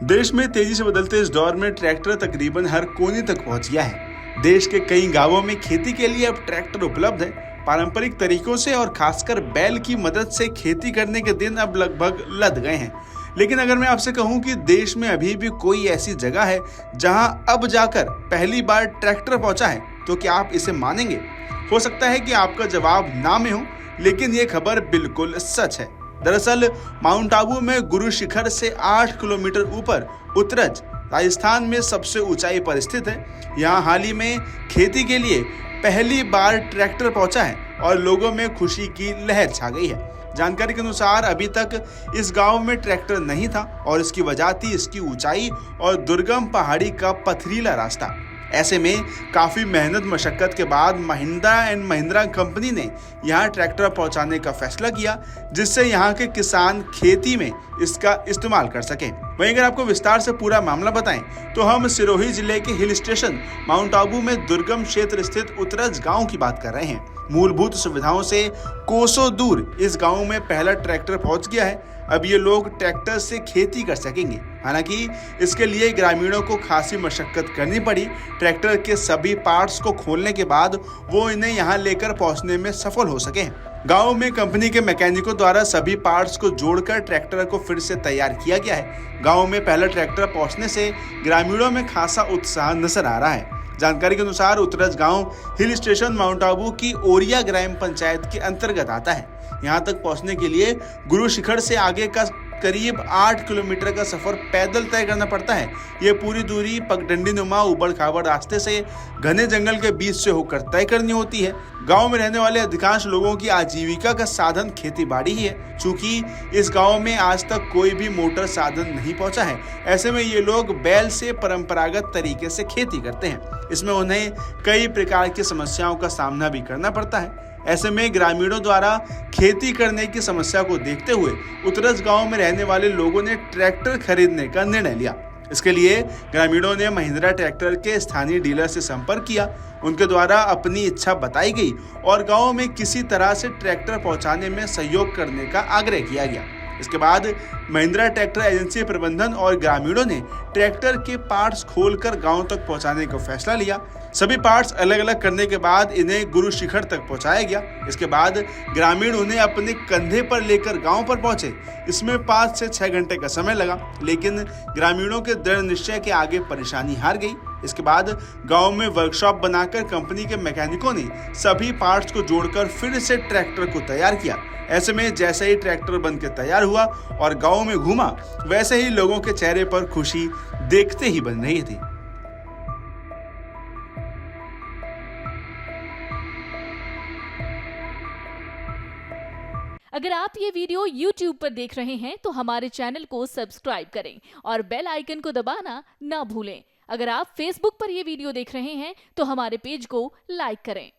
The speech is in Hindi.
देश में तेजी से बदलते इस दौर में ट्रैक्टर तकरीबन हर कोने तक पहुंच गया है। देश के कई गांवों में खेती के लिए अब ट्रैक्टर उपलब्ध है। पारंपरिक तरीकों से और खासकर बैल की मदद से खेती करने के दिन अब लगभग लद गए हैं। लेकिन अगर मैं आपसे कहूं कि देश में अभी भी कोई ऐसी जगह है जहां अब जाकर पहली बार ट्रैक्टर पहुंचा है, तो क्या आप इसे मानेंगे? हो सकता है कि आपका जवाब ना में हो, लेकिन ये खबर बिल्कुल सच है। दरअसल माउंट आबू में गुरु शिखर से 8 किलोमीटर ऊपर उतरज राजस्थान में सबसे ऊंचाई पर स्थित है। यहाँ हाल ही में खेती के लिए पहली बार ट्रैक्टर पहुंचा है और लोगों में खुशी की लहर छा गई है। जानकारी के अनुसार अभी तक इस गांव में ट्रैक्टर नहीं था और इसकी वजह थी इसकी ऊंचाई और दुर्गम पहाड़ी का पथरीला रास्ता। ऐसे में काफी मेहनत मशक्कत के बाद महिंद्रा एंड महिंद्रा कंपनी ने यहाँ ट्रैक्टर पहुँचाने का फैसला किया, जिससे यहाँ के किसान खेती में इसका इस्तेमाल कर सकें। वहीं अगर आपको विस्तार से पूरा मामला बताएं तो हम सिरोही जिले के हिल स्टेशन माउंट आबू में दुर्गम क्षेत्र स्थित उतरज गांव की बात कर रहे हैं। मूलभूत सुविधाओं से कोसों दूर इस गांव में पहला ट्रैक्टर पहुंच गया है। अब ये लोग ट्रैक्टर से खेती कर सकेंगे। हालांकि इसके लिए ग्रामीणों को खासी मशक्कत करनी पड़ी। ट्रैक्टर के सभी पार्ट्स को खोलने के बाद वो इन्हें यहाँ लेकर पहुँचने में सफल हो सके। गांव में कंपनी के मैकेनिकों द्वारा सभी पार्ट्स को जोड़कर ट्रैक्टर को फिर से तैयार किया गया है। गांव में पहला ट्रैक्टर पहुंचने से ग्रामीणों में खासा उत्साह नजर आ रहा है। जानकारी के अनुसार उतरज गांव हिल स्टेशन माउंट आबू की ओरिया ग्राम पंचायत के अंतर्गत आता है। यहां तक पहुंचने के लिए गुरु शिखर से आगे का करीब 8 किलोमीटर का सफर पैदल तय करना पड़ता है। ये पूरी दूरी पगडंडी नुमा उबड़ खाबड़ रास्ते से घने जंगल के बीच से होकर तय करनी होती है। गांव में रहने वाले अधिकांश लोगों की आजीविका का साधन खेती बाड़ी ही है। चूंकि इस गांव में आज तक कोई भी मोटर साधन नहीं पहुंचा है, ऐसे में ये लोग बैल से परंपरागत तरीके से खेती करते हैं। इसमें उन्हें कई प्रकार की समस्याओं का सामना भी करना पड़ता है। ऐसे में ग्रामीणों द्वारा खेती करने की समस्या को देखते हुए उतरज गांव में रहने वाले लोगों ने ट्रैक्टर खरीदने का निर्णय लिया। इसके लिए ग्रामीणों ने महिंद्रा ट्रैक्टर के स्थानीय डीलर से संपर्क किया। उनके द्वारा अपनी इच्छा बताई गई और गांव में किसी तरह से ट्रैक्टर पहुंचाने में सहयोग करने का आग्रह किया गया। इसके बाद महिंद्रा ट्रैक्टर एजेंसी प्रबंधन और ग्रामीणों ने ट्रैक्टर के पार्ट्स खोलकर गांव तक पहुंचाने का फैसला लिया। सभी पार्ट्स अलग अलग करने के बाद इन्हें गुरु शिखर तक पहुंचाया गया। इसके बाद ग्रामीण उन्हें अपने कंधे पर लेकर गांव पर पहुंचे। इसमें 5 से 6 घंटे का समय लगा, लेकिन ग्रामीणों के दृढ़ निश्चय के आगे परेशानी हार गई। इसके बाद गांव में वर्कशॉप बनाकर कंपनी के मैकेनिकों ने सभी पार्ट्स को जोड़कर फिर से ट्रैक्टर को तैयार किया। ऐसे में जैसे ही ट्रैक्टर बनकर तैयार हुआ और गांव में घूमा, वैसे ही लोगों के चेहरे पर खुशी देखते ही बन रही थी। अगर आप ये वीडियो YouTube पर देख रहे हैं तो हमारे चैनल को सब्सक्राइब करें और बेल आइकन को दबाना ना भूलें। अगर आप Facebook पर ये वीडियो देख रहे हैं तो हमारे पेज को लाइक करें।